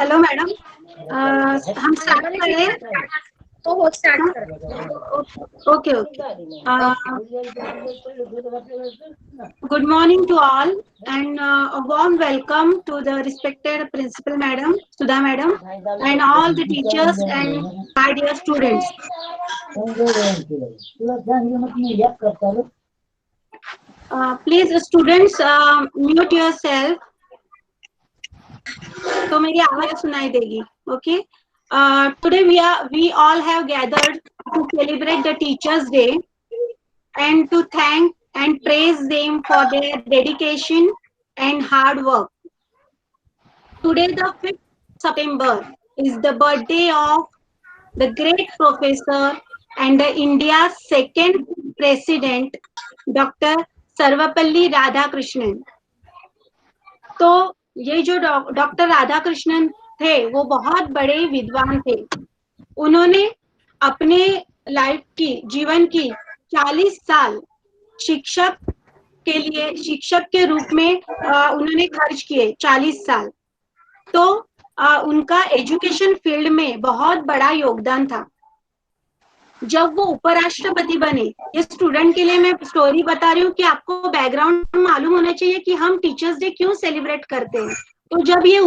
Hello madam, हम start करें। तो हो स्टार्ट कर। Okay okay. Good morning to all and a warm welcome to the respected principal madam Sudha madam and all the teachers and my dear students. Please students mute yourself. तो मेरी आवाज सुनाई देगी. Okay. Today we all have gathered to celebrate the Teachers Day and to thank and praise them for their dedication and hard work. Today, the 5th September, is the birthday of the great professor and the India's second president, Dr. Sarvapalli Radhakrishnan. तो ये जो doctor Radhakrishnan थे वो बहुत बड़े विद्वान थे. उन्होंने अपने लाइफ की जीवन की 40 साल शिक्षक के लिए शिक्षक के रूप में उन्होंने खर्च किए. 40 साल. तो उनका एजुकेशन फील्ड में बहुत बड़ा योगदान था. जब वो उपराष्ट्रपति बने, ये स्टूडेंट के लिए मैं स्टोरी बता रही हूँ कि आपको बैकग्राउंड मालूम होना चाहिए कि हम टीचर्स डे क्यों सेलिब्रेट करते हैं. तो जब ये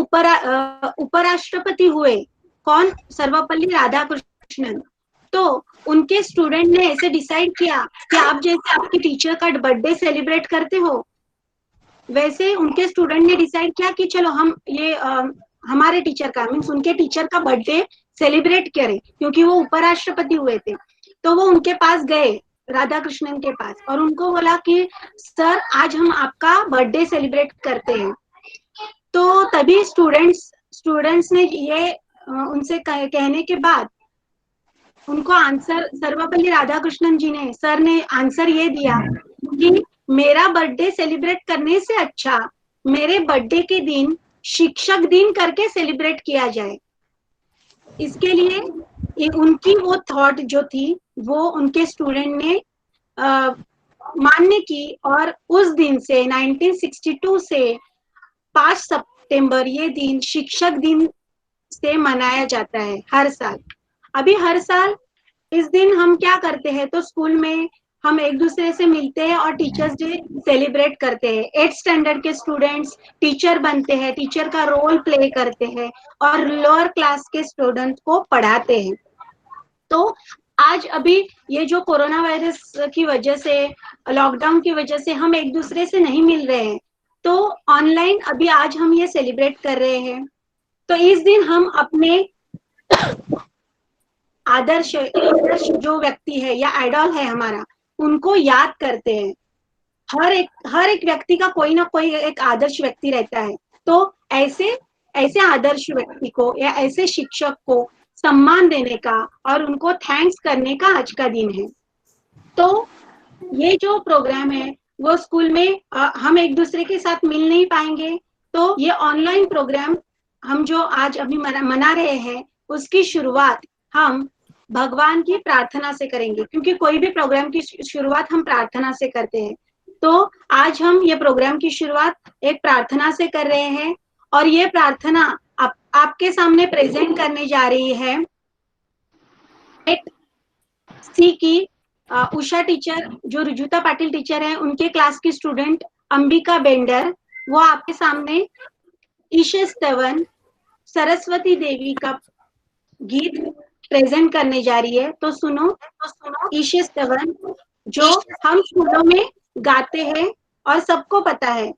उपराष्ट्रपति हुए, कौन? सर्वपल्ली राधाकृष्णन. तो उनके स्टूडेंट ने ऐसे डिसाइड किया कि आप जैसे आपकी टीचर का बर्थडे सेलिब्रेट करते हो, वैसे उनके स्टूडेंट ने डिसाइड किया कि चलो हम ये हमारे टीचर का मीन्स उनके टीचर का बर्थडे सेलिब्रेट करें, क्योंकि वो उपराष्ट्रपति हुए थे. तो वो उनके पास गए, राधाकृष्णन के पास, और उनको बोला कि सर आज हम आपका बर्थडे सेलिब्रेट करते हैं. तो तभी स्टूडेंट्स ने ये उनसे कहने के बाद उनको आंसर सर्वपल्ली राधाकृष्णन जी ने सर ने आंसर ये दिया कि मेरा बर्थडे सेलिब्रेट करने से अच्छा मेरे बर्थडे के दिन शिक्षक दिन करके सेलिब्रेट किया जाए. इसके लिए उनकी वो थॉट जो थी वो उनके स्टूडेंट ने मान्य की, और उस दिन से 1962 से 5 सितंबर ये दिन शिक्षक दिन से मनाया जाता है हर साल. अभी हर साल इस दिन हम क्या करते हैं, तो स्कूल में हम एक दूसरे से मिलते हैं और टीचर्स डे सेलिब्रेट करते हैं. 8th स्टैंडर्ड के स्टूडेंट्स टीचर बनते हैं, टीचर का रोल प्ले करते हैं और लोअर क्लास के स्टूडेंट को पढ़ाते हैं. तो आज अभी ये जो कोरोना वायरस की वजह से, लॉकडाउन की वजह से हम एक दूसरे से नहीं मिल रहे हैं, तो ऑनलाइन अभी आज हम ये सेलिब्रेट कर रहे हैं. तो इस दिन हम अपने आदर्श जो व्यक्ति है या आइडल है हमारा, उनको याद करते हैं. हर एक व्यक्ति का कोई ना कोई एक आदर्श व्यक्ति रहता है. तो ऐसे आदर्श व्यक्ति को या ऐसे शिक्षक को सम्मान देने का और उनको थैंक्स करने का आज का दिन है. तो ये जो प्रोग्राम है वो स्कूल में हम एक दूसरे के साथ मिल नहीं पाएंगे, तो ये ऑनलाइन प्रोग्राम हम जो आज अभी मना रहे हैं उसकी शुरुआत हम भगवान की प्रार्थना से करेंगे, क्योंकि कोई भी प्रोग्राम की शुरुआत हम प्रार्थना से करते हैं. तो आज हम ये प्रोग्राम की शुरुआत एक प्रार्थना से कर रहे हैं, और ये प्रार्थना आपके सामने प्रेजेंट करने जा रही है एक सी की उषा टीचर, जो रुजुता पाटिल टीचर है, उनके क्लास की स्टूडेंट अंबिका बेंडर, वो आपके सामने ईशे स्तवन सरस्वती देवी का गीत प्रेजेंट करने जा रही है. तो सुनो ईशे स्तवन, जो हम स्कूलों में गाते हैं और सबको पता है.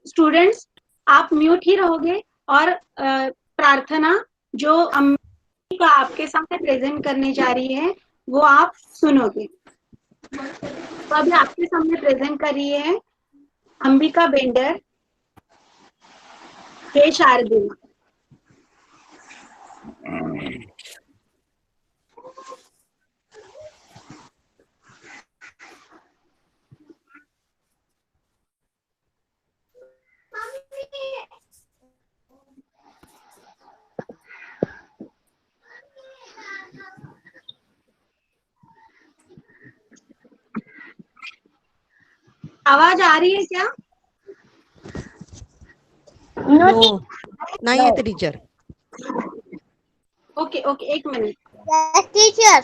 स्टूडेंट्स आप म्यूट ही रहोगे और प्रार्थना जो अंबिका आपके सामने प्रेजेंट करने जा रही है वो आप सुनोगे. तो अभी आपके सामने प्रेजेंट कर रही है अंबिका बेंडर, हे शारदिला. आवाज आ रही है क्या? नो, नाही येते टीचर. ओके ओके, एक मिनट. Yes, teacher.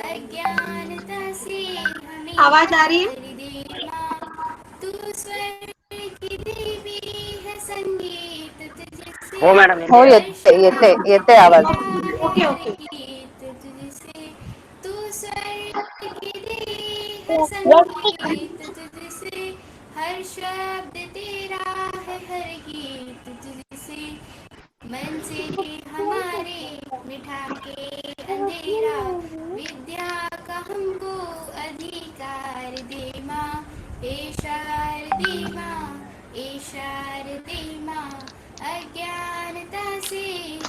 अज्ञानता से हमें आवाज आ रही है? तार दे माँ, तू स्वर्ग की देवी है, संगीत तुझसे हो मॅडम हो येते आवाज. हर्षा है ओके हर ओके. गीत तुझसे, तू स्वर्ग की देवी है, संगीत तुझसे हर शब्द तेरा है, हर गीत तुझसे मन से हमारे मिठा के अंधेरा, विद्या का हमको अधिकार दे माँ, हे शारदे माँ, हे शारदे माँ, अज्ञानता से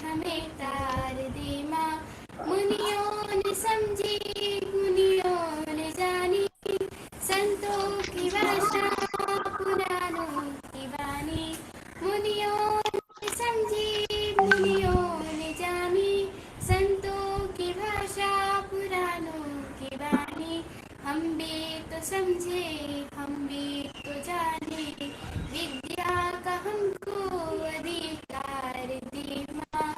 हमें तार दे माँ, मुनियों ने समझी, मुनियों ने जानी, संतों की भाषा, पुराणों की वाणी, मुनियों ने समझी, मुनियों ने जानी, संतों की भाषा, पुराणों की वाणी, हम भी तो समझे, हम भी तो जाने, विद्या का हमको अधिकार दे माँ,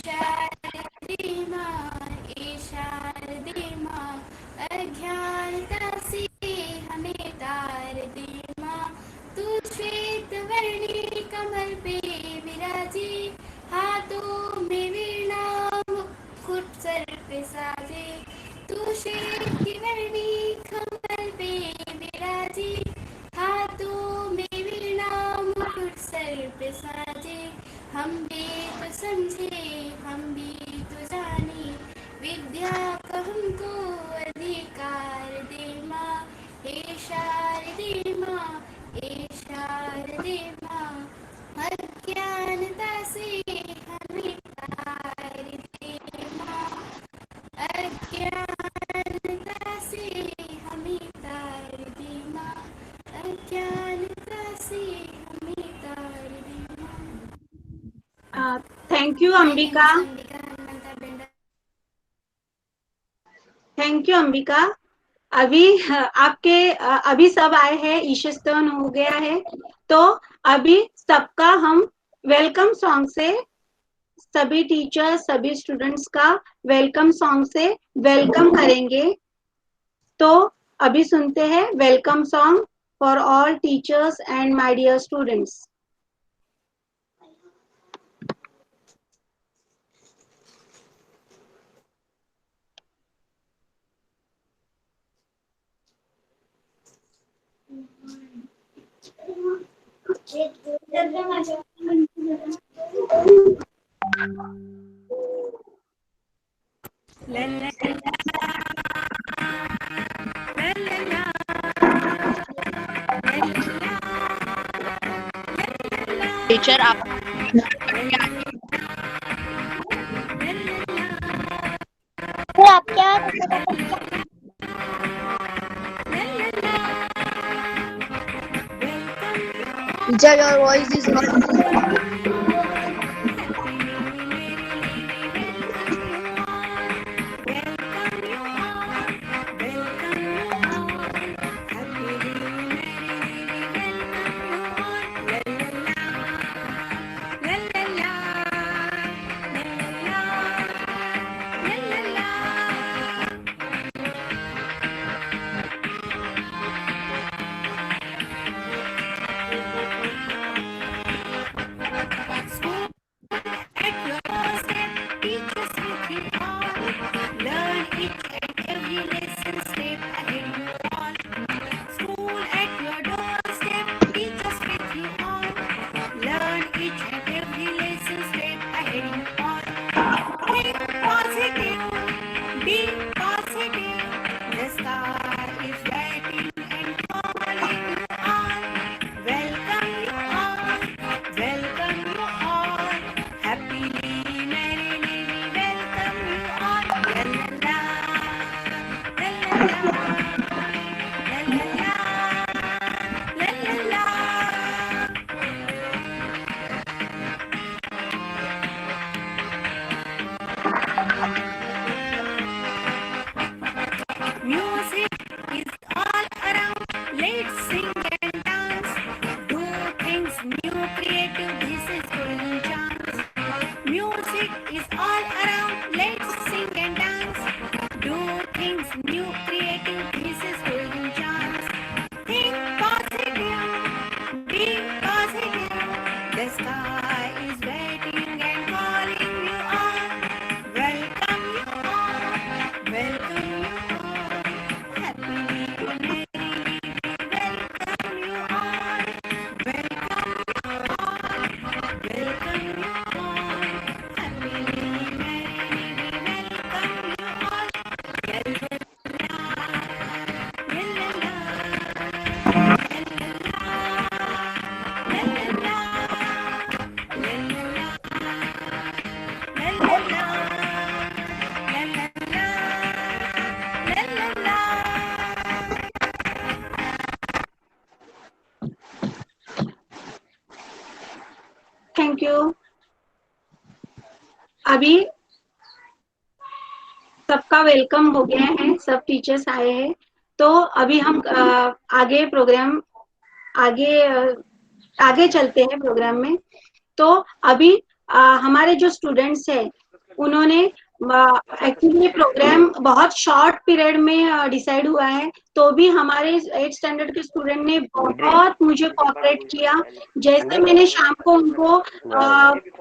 शारदे माँ, शारदे माँ, अज्ञानता से हमें तार दे माँ, तू श्वेत वर्णी कमल पे विराजे, हाथों में वीणा, मुकुट सर पे साजे, तू श्वेत वर्णी कमल पे विराजे, हाथों में वीणा, मुकुट सर पे साजे, हम भी तो समझे, हम भी तो जाने, विद्या का हमको अधिकार दे माँ, हे शारदे माँ, हे शारदे माँ, अज्ञानता से हमें तार दे माँ, अज्ञानता से हमें तार दे माँ, अज्ञानता से हमें तार दे माँ. Thank you My name Ambika. is Ambika Hanmanta Benda. Thank you Ambika. अभी अभी सब आए हैं, ईशस टर्न हो गया है, तो अभी सबका हम वेलकम सॉन्ग से, सभी टीचर्स सभी स्टूडेंट्स का वेलकम सॉन्ग से वेलकम करेंगे. तो अभी सुनते हैं welcome song for all teachers and my dear students. Teacher आप फिर आप क्या Teacher, your voice is not. things new, creative, this is golden chance. Think positive, be positive. The sky is waiting and calling you on. Welcome you all, welcome you all. Happily and merrily, welcome you all. Welcome you all, welcome you all. Happily and merrily, welcome you all. Thank you. अभी सबका welcome हो गया है, सब teachers आए हैं, तो अभी हम आगे प्रोग्राम आगे चलते हैं प्रोग्राम में। तो अभी हमारे जो स्टूडेंट्स हैं उन्होंने एक्चुअली प्रोग्राम बहुत शॉर्ट पीरियड में डिसाइड हुआ है, तो भी हमारे 8th स्टैंडर्ड के स्टूडेंट ने बहुत मुझे कोऑपरेट किया। जैसे मैंने शाम को उनको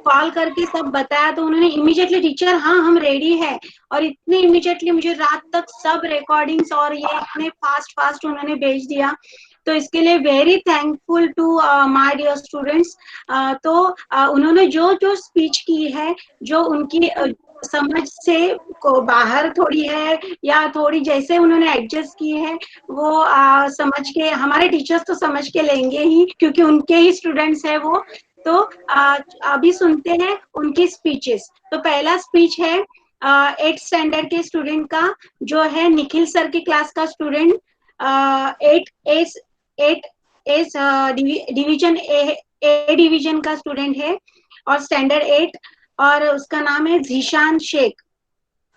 कॉल करके सब बताया तो उन्होंने इमीडिएटली टीचर हाँ हम रेडी है, और इतने इमीडिएटली मुझे रात तक सब रिकॉर्डिंग्स और ये इतने फास्ट उन्होंने भेज दिया। तो इसके लिए very thankful to my dear students. तो उन्होंने जो जो स्पीच की है, जो उनकी समझ से को बाहर थोड़ी है या थोड़ी जैसे उन्होंने एडजस्ट की है, वो समझ के हमारे टीचर्स तो समझ के लेंगे ही, क्योंकि उनके ही स्टूडेंट्स है वो। तो अभी सुनते हैं उनकी स्पीचेस। तो पहला स्पीच है 8th स्टैंडर्ड के स्टूडेंट का, जो है निखिल सर की क्लास का student, 8 S division A division का स्टूडेंट है और स्टैंडर्ड 8, और उसका नाम है जीशान शेख,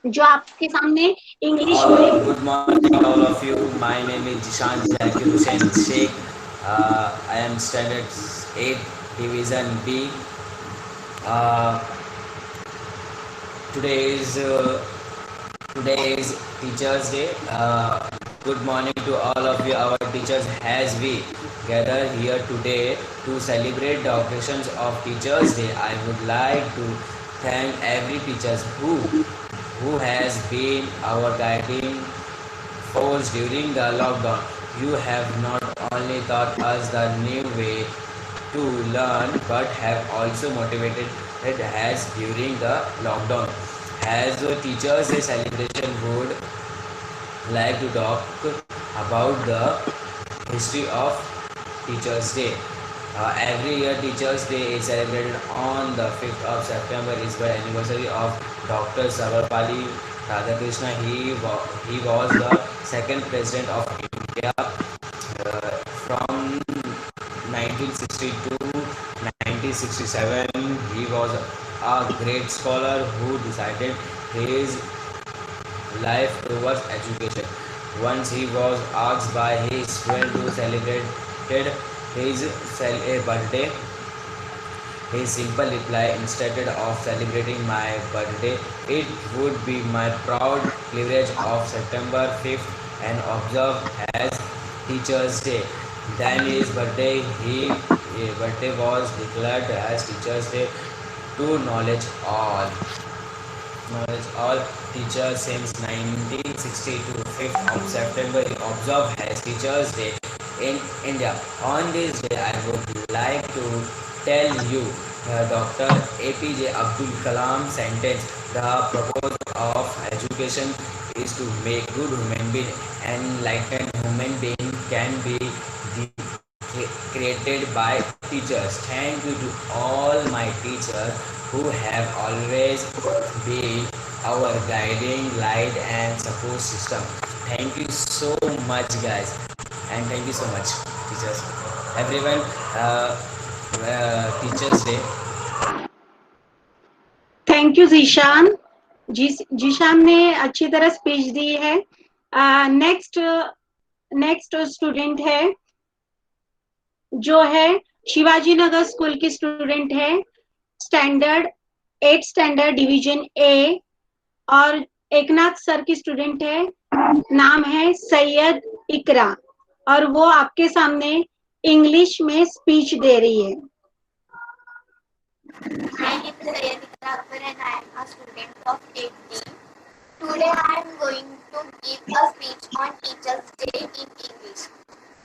जो आपके सामने इंग्लिश में। Good morning, all of you. My name is Jishan Zakir Hussain Sheikh. I am standard 8, Division B. Uh, today is Teachers Day. Good morning to all of you, our teachers, as we gather here today to celebrate the occasions of Teachers Day. I would like to thank every teacher who has been our guiding force during the lockdown. You have not only taught us the new way to learn, but have also motivated us during the lockdown. As a Teachers Day celebration, would like to talk about the history of Teachers Day. Every year Teachers Day is celebrated on the 5th of September, is the anniversary of Dr. Sarvapalli Radhakrishna. He was the second president of India from 1960 to 1967. He was a great scholar who decided his life towards education. Once he was asked by his friend to celebrate his birthday, his simple reply, instead of celebrating my birthday, it would be my proud privilege of September 5th and observe as Teachers Day. Then his birthday was declared as Teachers Day to knowledge all teachers since 1962. 5th of September is observed as Teachers Day in India. On this day, I would like to tell you Dr. APJ Abdul Kalam sentence: the purpose of education is to make good human being. Enlightened human being can be created by teachers. Thank you to all my teachers who have always been our guiding light and support system. Thank you so much, guys, and thank you so much, teachers. Everyone, Teachers Day. Thank you Zeeshan. Zeeshan ने अच्छी तरह speech दी है। Next student है, जो है Shivaji Nagar school की student है, standard 8 standard division A, और एकनाथ सर की स्टूडेंट है, नाम है सैयद इकरा और वो आपके सामने इंग्लिश में स्पीच दे रही है. My name is Sayadika Akbar and I am a student of 8B. Today I am going to give a speech on Teachers' Day in English.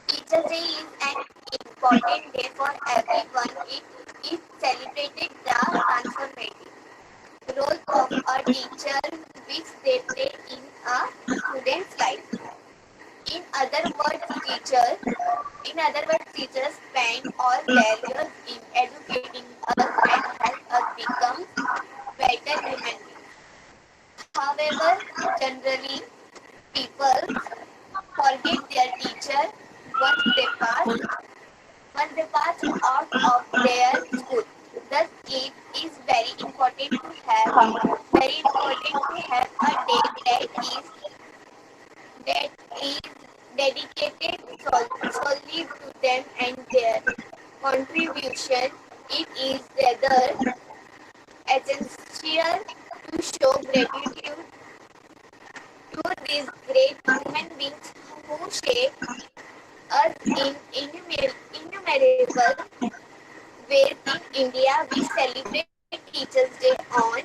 Teachers' Day is an important day for everyone. It is celebrated the transformative role of a teacher which they play in a student's life. In other words, teachers spend all their years in educating us and help us become better human beings. However, generally, people forget their teacher once they pass out of their school. Thus, it is very important to have a day that is dedicated solely to them and their contribution. It is rather essential to show gratitude to these great human beings who shape us in innumerable ways. In India, we celebrate Teachers' Day on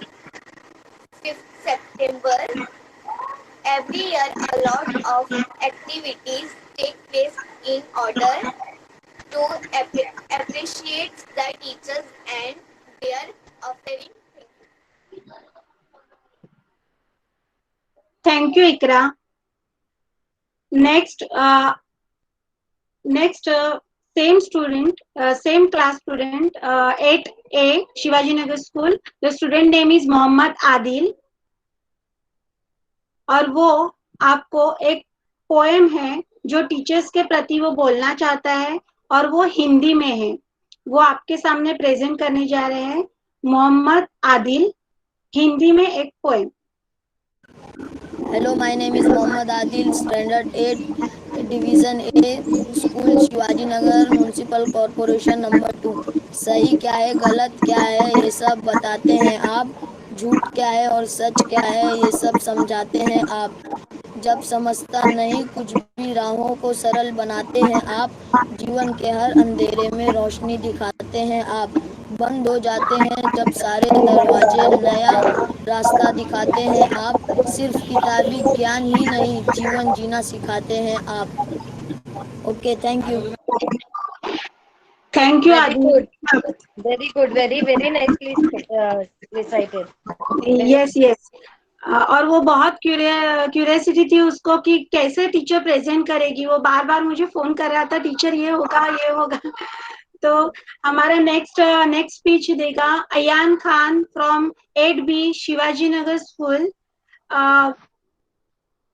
5th September. Every year, a lot of activities take place in order to appreciate the teachers and their offering. Thank you, Ikra. Next, same student, same class student, 8A, Shivaji Nagar School. The student name is Mohammad Adil. और वो आपको एक poem है जो teachers के प्रति वो बोलना चाहता है और वो हिंदी में है. वो आपके सामने प्रेजेंट करने जा रहे हैं. मोहम्मद आदिल, हिंदी में एक poem. Hello, my name is Mohammad Adil, Standard 8, Division A, School Shivaji Nagar, municipal corporation number 2. सही क्या है गलत क्या है ये सब बताते हैं आप, झूठ क्या है और सच क्या है ये सब समझाते हैं आप. जब समझता नहीं कुछ भी राहों को सरल बनाते हैं आप, जीवन के हर अंधेरे में रोशनी दिखाते हैं आप. बंद हो जाते हैं जब सारे दरवाजे, नया रास्ता दिखाते हैं आप. सिर्फ किताबी ज्ञान ही नहीं जीवन जीना सिखाते हैं आप. Okay, thank you. Thank you Very Adil. good. Very good. Very nicely recited. Yes yes. और वो बहुत क्यूरियोसिटी थी उसको कि कैसे टीचर प्रेजेंट करेगी. वो बार बार मुझे फोन कर रहा था, टीचर ये होगा. तो हमारा नेक्स्ट स्पीच देगा Ayaan Khan from 8B Shivaji Nagar school.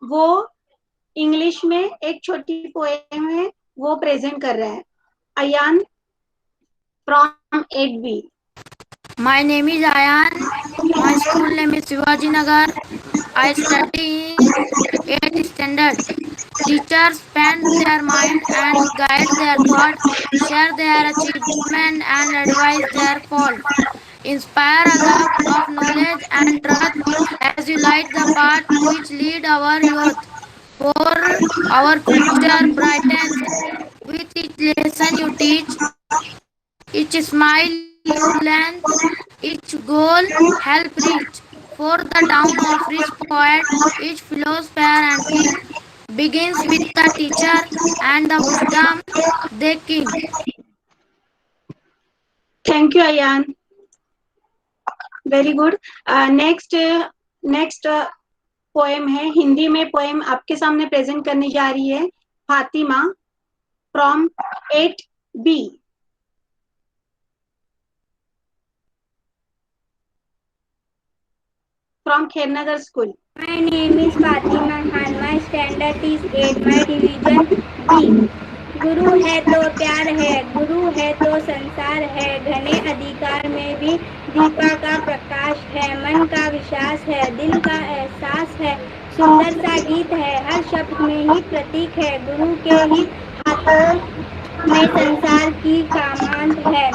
वो इंग्लिश में एक छोटी पोएम है वो प्रेजेंट कर रहा है. Ayaan from 8B. My name is Ayan. My school name is Shivaji Nagar. I study in 8th standard. Teachers spend their mind and guide their thought, share their achievement and advise their fault. Inspire others of knowledge and truth as you light the path which lead our youth. For our future brightens with each lesson you teach, each smile you lend, each goal help reach. For the down of rich poet, each philosopher and king begins with the teacher and the wisdom they king. Thank you Ayaan. Very good. Next poem है हिंदी में. Poem आपके सामने present करने जा रही है Fatima from 8B. from Khernagar School. My name is Fatima Khan. My standard is 8. My division B. गुरु है तो प्यार है, गुरु है तो संसार है, घने अधिकार में भी दीपा का प्रकाश है, मन का विश्वास है, दिल का एहसास है, सुंदर सा गीत है, हर शब्द में ही प्रतीक है, गुरु के ही हाथों में संसार की कामांत है,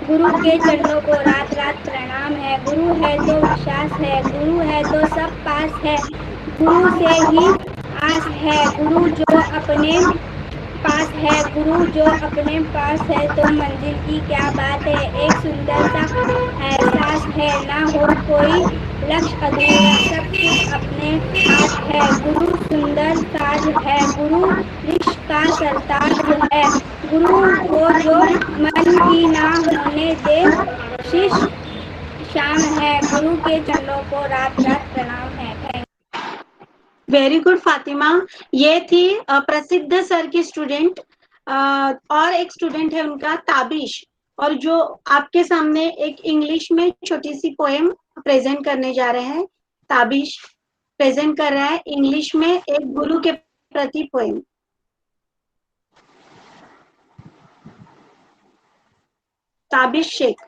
गुरु के चरणों को रात रात प्रणाम है, गुरु है तो विश्वास है, गुरु है तो सब पास है, गुरु से ही है गुरु जो अपने पास है, गुरु जो अपने पास है तो मंजिल की क्या बात है। एक सुंदर सा एहसास है, ना हो कोई लक्ष्य अधूरा, सब कुछ अपने हाथ है। गुरु सुंदर साज है, गुरु ऋषि का सरताज है। गुरु वो जो मन की ना होने दे, शिष्य शाम है। गुरु के चरणों को रात रात प्रणाम है। Thank very good Fatima. ये थी प्रसिद्ध सर की स्टूडेंट। और एक स्टूडेंट है उनका ताबिश, और जो आपके सामने एक इंग्लिश में छोटी सी पोएम प्रेजेंट करने जा रहे हैं। ताबिश प्रेजेंट कर रहा है इंग्लिश में एक गुरु के प्रति poem. Tabish Shaikh.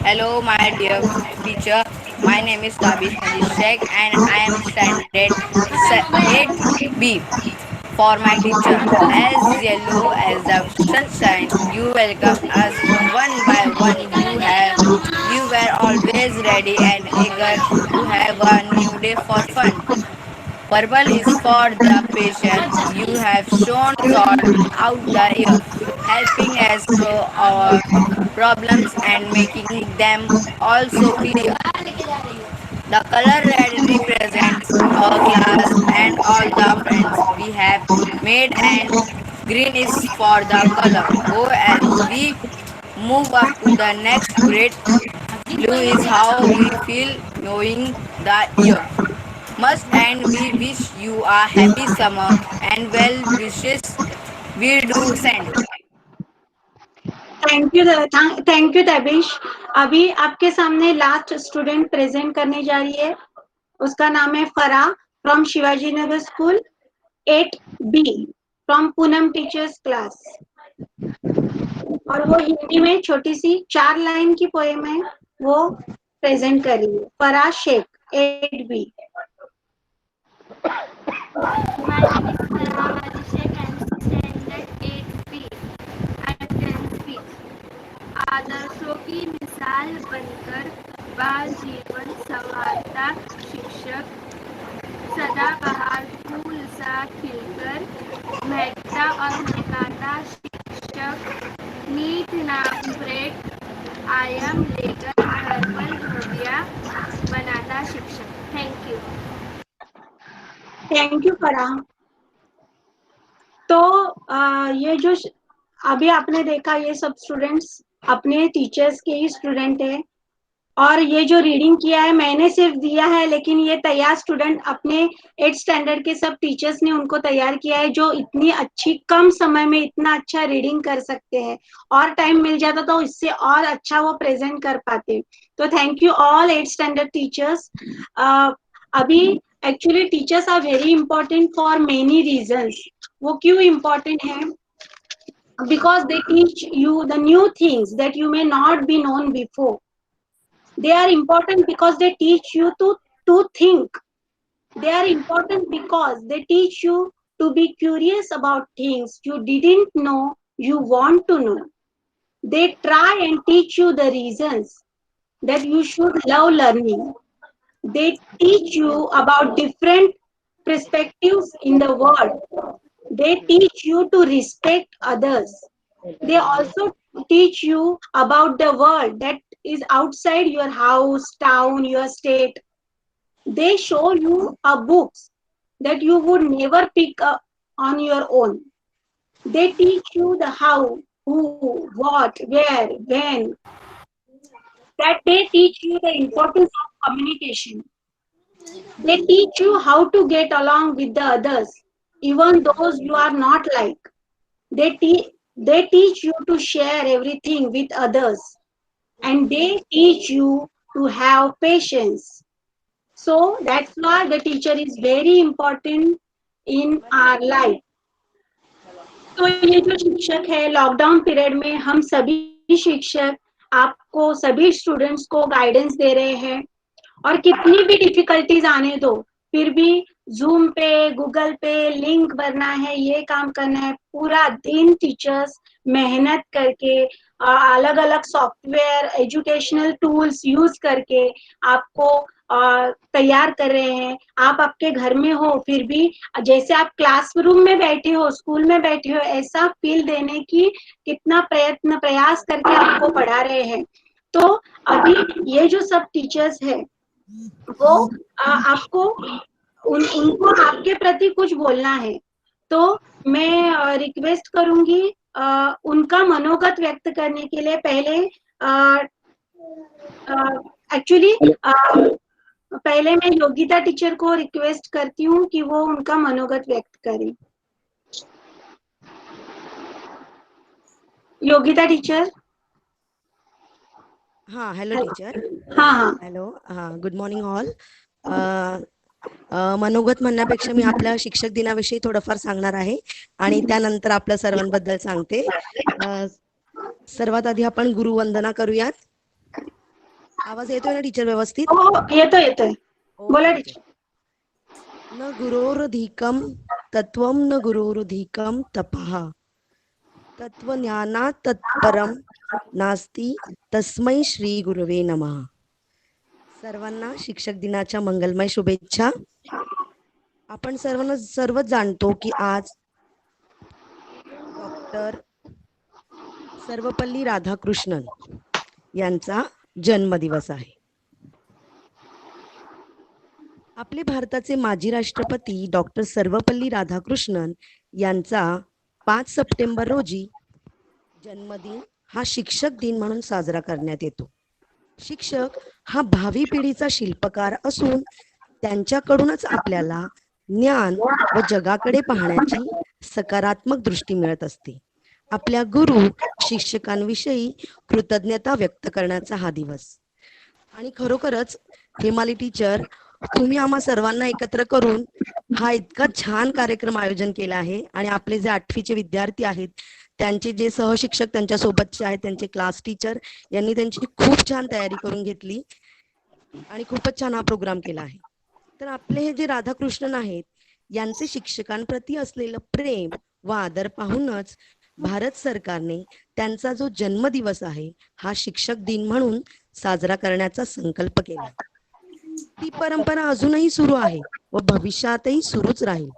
Hello, my dear teacher. My name is Tabish Majid Sheikh and I am standard 8B. For my teacher, as yellow as the sunshine, you welcome us one by one. You were always ready and eager to have a new day for fun. Purple is for the patience you have shown throughout the year, helping us solve our problems and making them also clear. The color red represents our class and all the friends we have made, and green is for the color go as we move up to the next grade. Blue is how we feel knowing the year must end. We wish you a happy summer and well wishes we do send. Thank you Tabish. अभी आपके सामने last student present करने जा रही है, उसका नाम है फरा from Shivaji Nagar school 8B from Poonam teachers class. और वो हिंदी में छोटी सी 4 लाइन की पोएम है, वो प्रेजेंट कर रही है। फरा Sheikh 8B। My name is Farah Abhishek and standard 8B at 10th feet. आदर्शों की मिसाल बनकर बाल जीवन संवारता शिक्षक, सदाबहार फूल सा खिलकर महकता और महकाता शिक्षक, नीट नाम ब्रेड आयम लेकर घर पर भव्या बनाता शिक्षक। Thank you. थैंक यू फरा। तो ये जो अभी आपने देखा, ये सब स्टूडेंट्स अपने टीचर्स के ही स्टूडेंट है। और ये जो रीडिंग किया है मैंने सिर्फ दिया है, लेकिन ये तैयार स्टूडेंट अपने 8th स्टैंडर्ड के सब टीचर्स ने उनको तैयार किया है, जो इतनी अच्छी कम समय में इतना अच्छा रीडिंग कर सकते हैं। और टाइम मिल जाता तो इससे और अच्छा वो प्रेजेंट कर पाते। तो thank you all 8th standard teachers. अभी actually teachers are very important for many reasons. वो क्यों इम्पोर्टेंट है? Because they teach you the new things that you may not be known before. They are important because they teach you to think. They are important because they teach you to be curious about things you didn't know you want to know. They try and teach you the reasons that you should love learning. They teach you about different perspectives in the world. They teach you to respect others. They also teach you about the world that is outside your house, town, your state. They show you books that you would never pick up on your own. They teach you the how, who, what, where, when. That they teach you the importance of communication. They teach you how to get along with the others, even those you are not like. They teach you to share everything with others, and they teach you to have patience. So that's why the teacher is very important in our life. तो ये जो शिक्षक है, lockdown period में हम सभी शिक्षक आपको सभी स्टूडेंट्स को गाइडेंस दे रहे हैं। और कितनी भी डिफिकल्टीज आने दो, फिर भी जूम पे, गूगल पे लिंक भरना है, ये काम करना है, पूरा दिन टीचर्स मेहनत करके अलग अलग सॉफ्टवेयर, एजुकेशनल टूल्स यूज करके आपको तैयार कर रहे हैं। आप आपके घर में हो फिर भी जैसे आप क्लासरूम में बैठे हो, स्कूल में बैठे हो, ऐसा फील देने की कितना प्रयास करके आपको पढ़ा रहे हैं। तो अभी ये जो सब टीचर्स है वो आपको उनको आपके प्रति कुछ बोलना है। तो मैं रिक्वेस्ट करूंगी उनका मनोगत व्यक्त करने के लिए। पहले एक्चुअली पहले मैं योगिता टीचर को रिक्वेस्ट करती हूँ कि वो उनका मनोगत व्यक्त करें। योगिता टीचर। हाँ, हॅलो टीचर. हाँ हाँ हॅलो. Good morning all. मनोगत म्हणण्यापेक्षा मी आपल्या शिक्षक दिनाविषयी थोडंफार सांगणार आहे आणि त्यानंतर आपल्या सर्वांबद्दल सांगते. सर्वात आधी आपण गुरुवंदना करूयात. आवाज येतोय ना टीचर व्यवस्थित? हो येतोय. बोला ओके, टीचर. न गुरोरधिकम तत्वम न गुरोरधिकम तपः तत्वज्ञानात् तत्परम नास्ति तस्मै श्री गुरवे नमः. सर्वांना शिक्षक दिनाच्या मंगलमय शुभेच्छा. आपण सर्वच जाणतो की आज डॉक्टर सर्वपल्ली राधाकृष्णन यांचा जन्मदिवस आहे. आपले भारताचे माजी राष्ट्रपती डॉक्टर सर्वपल्ली राधाकृष्णन यांचा 5 सप्टेंबर रोजी जन्मदिन हा शिक्षक दिन म्हणून साजरा करण्यात येतो. शिक्षक हा भावी पिढीचा शिल्पकार असून त्यांच्याकडूनच आपल्याला ज्ञान व जगाकडे पाहण्याची सकारात्मक दृष्टी मिळत असते. आपल्या गुरु शिक्षकांविषयी कृतज्ञता व्यक्त करण्याचा हा दिवस. आणि खरोखरच हेमाली टीचर, तुम्ही आम्हा सर्वांना एकत्र करून हा इतका छान कार्यक्रम आयोजन केला आहे आणि आपले जे 8वीचे विद्यार्थी आहेत त्यांचे जे सहशिक्षक त्यांच्या सोबतचे आहेत, त्यांचे क्लास टीचर यांनी त्यांची खूप छान तयारी करून घेतली आणि खूपच छान हा प्रोग्राम केला आहे. तर आपले हे जे राधाकृष्णन आहेत यांचे शिक्षकांप्रती असलेलं प्रेम व आदर पाहूनच भारत सरकारने त्यांचा जो जन्मदिवस आहे हा शिक्षक दिन म्हणून साजरा करण्याचा संकल्प केला. ती परंपरा अजूनही सुरू आहे व भविष्यातही सुरूच राहील.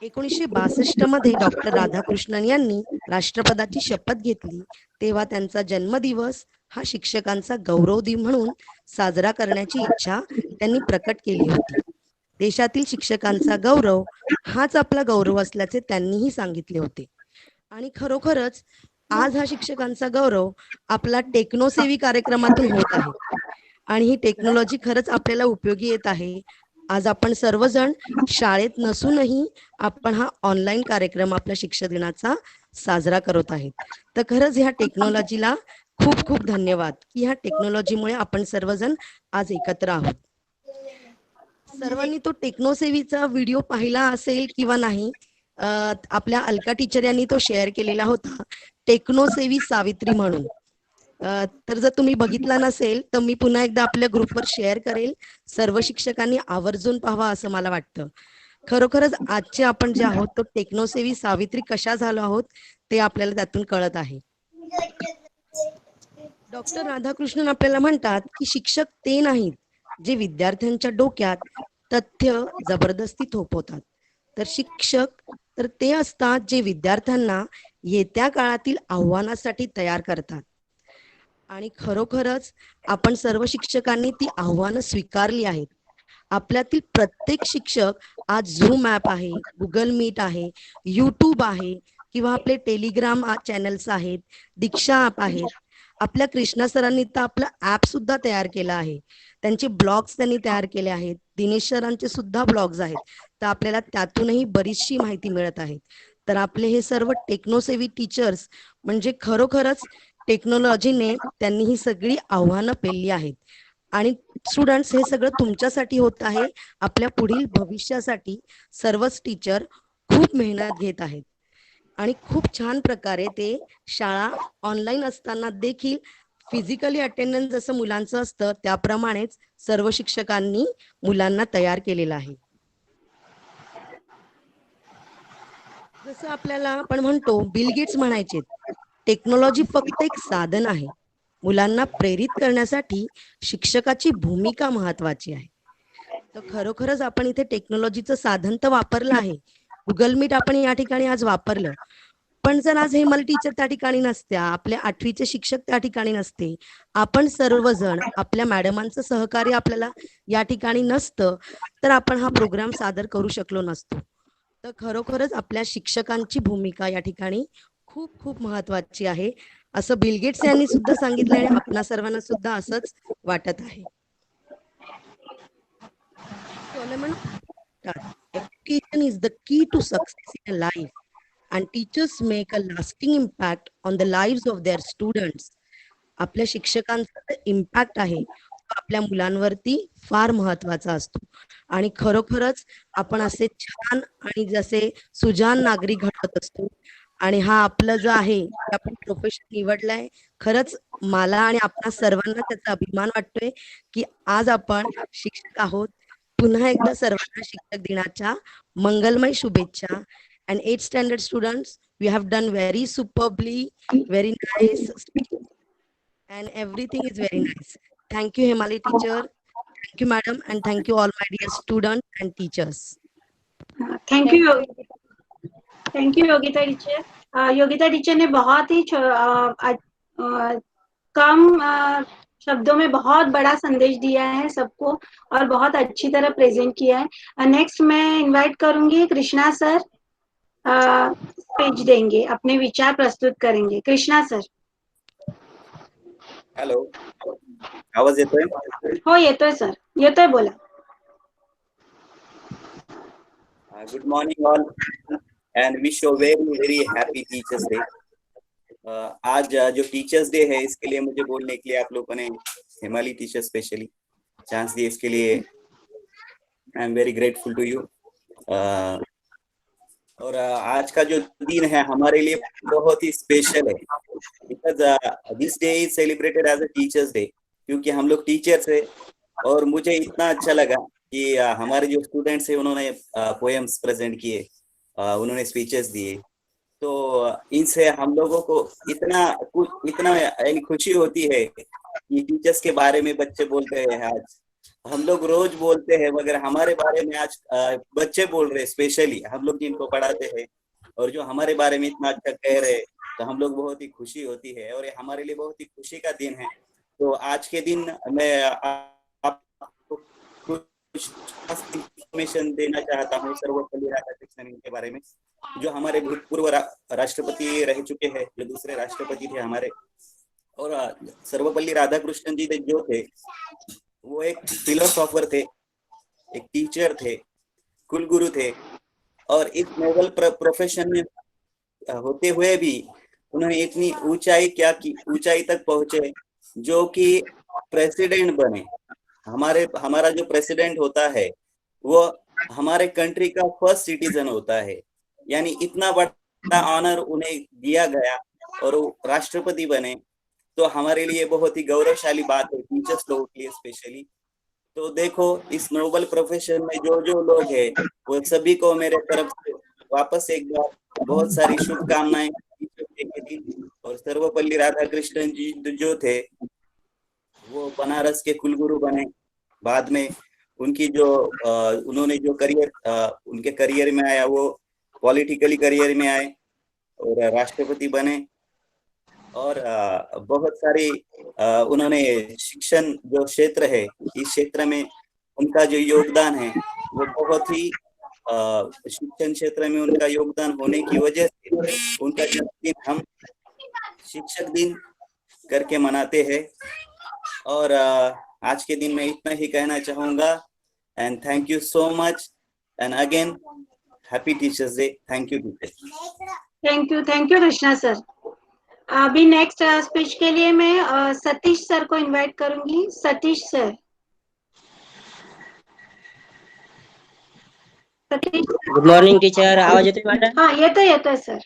1962 मध्ये डॉक्टर राधाकृष्णन यांनी राष्ट्रपदाची शपथ घेतली तेव्हा त्यांचा जन्मदिवस हा शिक्षकांचा गौरव दिन म्हणून साजरा करण्याची इच्छा त्यांनी प्रकट केली होती. देशातील शिक्षकांचा गौरव हाच आपला गौरव असल्याचे त्यांनीही सांगितले होते. आणि खरोखरच आज हा शिक्षकांचा गौरव आपला टेक्नोसेवी कार्यक्रमातून होत आहे आणि ही टेक्नॉलॉजी खरंच आपल्याला उपयोगी येत आहे. आज आपण सर्वजण शाळेत नसूनही आपण हा ऑनलाईन कार्यक्रम आपल्या शिक्षक दिनाचा साजरा करत आहेत. तर खरंच ह्या टेक्नॉलॉजीला खूप खूप धन्यवाद की ह्या टेक्नॉलॉजीमुळे आपण सर्वजण आज एकत्र आहोत. सर्वांनी तो टेक्नोसेवीचा व्हिडिओ पाहिला असेल किंवा नाही, आपल्या अलका टीचर यांनी तो शेअर केलेला होता, टेक्नोसेवी सावित्री म्हणून. तर जर तुम्ही बघितला नसेल तर मी पुन्हा एकदा आपल्या ग्रुपवर शेअर करेल. सर्व शिक्षकांनी आवर्जून पाहावा असं मला वाटतं. खरोखरच आजचे आपण जे आहोत तो टेक्नोसेवी सावित्री कशा झालो आहोत ते आपल्याला त्यातून कळत आहे. डॉक्टर राधाकृष्णन आपल्याला म्हणतात की शिक्षक ते नाहीत जे विद्यार्थ्यांच्या डोक्यात तथ्य जबरदस्ती थोपवतात, तर शिक्षक तर ते असतात जे विद्यार्थ्यांना येत्या काळातील आव्हानासाठी तयार करतात. आणि खरोखरच आपण सर्व शिक्षकांनी ती आव्हानं स्वीकारली आहेत. आपल्यातील प्रत्येक शिक्षक आज झूम ॲप आहे, गुगल मीट आहे, यूट्यूब आहे किंवा आपले टेलिग्राम चॅनल्स आहेत, दीक्षा ॲप आहेत. आपल्या कृष्णा सरांनी तर आपलं ॲप सुद्धा तयार केलं आहे. त्यांचे ब्लॉग्स त्यांनी तयार केले आहेत. दिनेश सरांचे सुद्धा ब्लॉग्स आहेत. तर आपल्याला त्यातूनही बरीचशी माहिती मिळत आहे. तर आपले हे सर्व टेक्नोसेवी टीचर्स म्हणजे खरोखरच टेक्नॉलॉजीने त्यांनी ही सगळी आव्हानं पेलली आहेत. आणि स्टुडंट्स हे सगळं तुमच्यासाठी होत आहे, आपल्या पुढील भविष्यासाठी. सर्वच टीचर खूप मेहनत घेत आहेत आणि खूप छान प्रकारे ते शाळा ऑनलाईन असताना देखील फिजिकली अटेंडन्स जसं मुलांचं असतं त्याप्रमाणेच सर्व शिक्षकांनी मुलांना तयार केलेलं आहे. जसं आपल्याला आपण म्हणतो बिल गेट्स म्हणायचे टेक्नॉलॉजी फक्त एक साधन आहे मुलांना प्रेरित करण्यासाठी शिक्षकाची भूमिका महत्वाची आहे. तर खरोखरच आपण इथे टेक्नॉलॉजीचं साधन तर वापरलं आहे. गुगल मीट आपण या ठिकाणी आज वापरलं, पण जर आज हेमाली टीचर त्या ठिकाणी नसत्या, आपले 8वीचे शिक्षक त्या ठिकाणी नसते, आपण सर्वजण आपल्या मॅडमांचं सहकार्य आपल्याला या ठिकाणी नसतं, तर आपण हा प्रोग्राम सादर करू शकलो नसतो. तर खरोखरच आपल्या शिक्षकांची भूमिका या ठिकाणी खूप खूप महत्वाची आहे, असं बिल गेट्स यांनी सुद्धा सांगितलं आणि आपणा सर्वांना सुद्धा असंच वाटत आहे. Solomon education is the key to success in life, and teachers make a lasting impact on the lives of their students. आपल्या शिक्षकांचा इम्पॅक्ट आहे तो आपल्या मुलांवरती फार महत्वाचा असतो. आणि खरोखरच आपण असे छान आणि जसे सुजान नागरिक घडवत असतो. आणि हा आपलं जो आहे ते आपण प्रोफेशन निवडलंय, खरंच मला आणि आपणा सर्वांना त्याचा अभिमान वाटतोय की आज आपण शिक्षक आहोत. पुन्हा एकदा सर्वांना शिक्षक दिनाच्या मंगलमय शुभेच्छा. And 8th standard students, we have done very superbly, very nice speech, and everything is very nice. Thank you, Hemali teacher. Thank you, madam, and thank you all my dear students and teachers. Thank you Yogita teacher. Yogita teacher ने बहुत ही कम शब्दों में बहुत बड़ा संदेश दिया है सबको और बहुत अच्छी तरह प्रेजेंट किया है. नेक्स्ट मैं इनवाइट करूंगी कृष्णा सर, स्पीच देंगे, अपने विचार प्रस्तुत करेंगे. कृष्णा सर. हॅलो, आवाज येतोय? हो येतोय सर, येतोय, बोला. Good morning all and wish you very happy teachers day. आज जो टीचर्स डे है इसके लिए मुझे बोलने के लिए आप लोगों ने हिमालय टीचर स्पेशली चांस दिए, इसके लिए I am very grateful to you. और आज का जो दिन है हमारे लिए बहुत ही स्पेशल है because this day is celebrated as a teachers day, क्योंकि हम लोग टीचर्स है. और मुझे इतना अच्छा लगा कि हमारे जो स्टूडेंट्स है उन्होंने पोएम्स प्रेजेंट किए, उन्होंने स्पीचेस दिए. तो इनसे हम लोगों को इतना खुशी होती है कि टीचर्स के बारे में बच्चे बोलते हैं. आज हम लोग रोज बोलते हैं मगर हमारे बारे में आज बच्चे बोल रहे हैं, स्पेशली हम लोग जिनको पढ़ाते हैं और जो हमारे बारे में इतना अच्छा कह रहे हैं, तो हम लोग बहुत ही खुशी होती है और ये हमारे लिए बहुत ही खुशी का दिन है. तो आज के दिन मैं आपको कुछ इंफॉर्मेशन देना चाहता हूँ सर्वपल्ली राधाकृष्णन के बारे में, जो हमारे भूतपूर्व राष्ट्रपति रह चुके हैं, जो दूसरे राष्ट्रपति थे हमारे. और सर्वपल्ली राधाकृष्णन जी जो थे वो एक फिलोसोफर थे, एक टीचर थे, कुलगुरु थे. और इस नोबल प्रोफेशन में होते हुए भी उन्होंने इतनी ऊंचाई तक पहुंचे जो कि प्रेसिडेंट बने. हमारा जो प्रेसिडेंट होता है वो हमारे कंट्री का फर्स्ट सिटीजन होता है, यानी इतना बड़ा ऑनर उन्हें दिया गया और वो राष्ट्रपति बने. तो हमारे लिए बहुत ही गौरवशाली बात है, टीचर्स लोगों के लिए स्पेशली. तो देखो इस नोबल प्रोफेशन में जो लोग हैं वो सभी को मेरे तरफ से वापस एक बार बहुत सारी शुभकामनाएं. और सर्वपल्ली राधाकृष्णन जी जो थे वो बनारस के कुलगुरु बने. बाद में उनकी जो उन्होंने जो उनके करियर में आया वो पॉलिटिकली करियर में आए और राष्ट्रपति बने. और बहुत सारी उन्होंने शिक्षण जो क्षेत्र है इस क्षेत्र में उनका जो योगदान है वो बहुत ही शिक्षण क्षेत्र में उनका योगदान होने की वजह से उनका जन्मदिन हम शिक्षक दिन करके मनाते हैं. और आज के दिन मैं इतना ही कहना चाहूंगा and thank you so much and again happy teachers day. Thank you teacher. Thank you Krishna sir. अभी नेक्स्ट स्पीच के लिए मैं सतीश सर को इनवाइट करूंगी. Satish sir. Good morning teacher, आवाज येतोय माझा? हाँ येतोय sir.